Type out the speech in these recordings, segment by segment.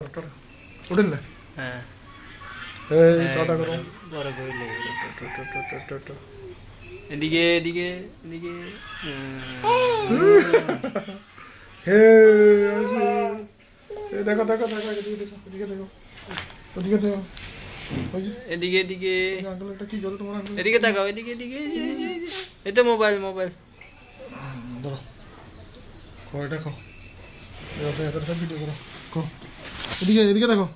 উঠেন না। হ্যাঁ এই টাটা করো। বড় কইলে এদিকে এদিকে এদিকে হে আসে। এই দেখো দেখো দেখো এদিকে দেখো এদিকে দেখো ওদিকে দেখো। ওই যে এদিকে এদিকে আঙ্কেল এটা কি করে তোমার আঙ্কেল? এদিকে তাকাও এদিকে এদিকে এটা মোবাইল মোবাইল ধরো কো এটা কো এসে এত সব ভিডিও করো কো এদিকে এদিকে দেখো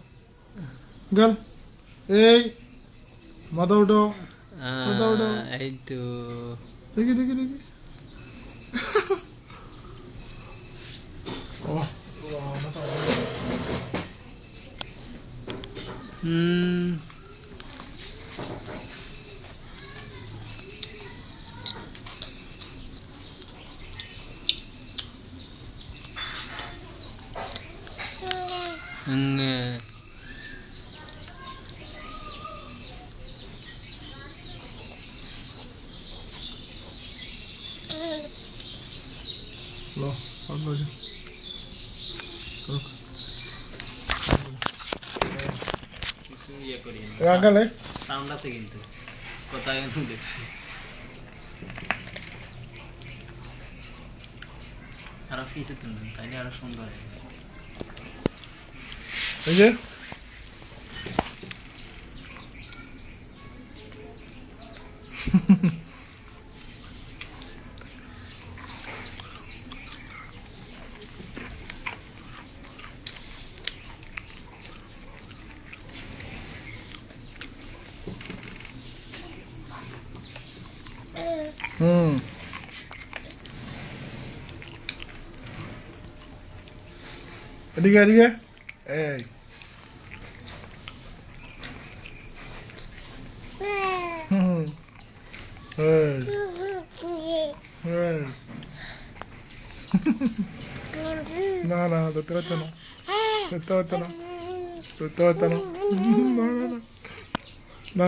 গাল এই মাথা উঠো মাথা উঠো এই তো দেখি দেখি দেখি ও লো আল্লাহ জি কিছু ইয়ে করি এ আঙ্কেল সাউন্ড আছে কিন্তু কোথায় দেখছি আরো ফিসে তুলবেন তাইলে আরো সুন্দর এই যে এদিকে এদিকে এই না না ধরতে পারতো না ধরতে পারতো না ধরতে পারতো না না না না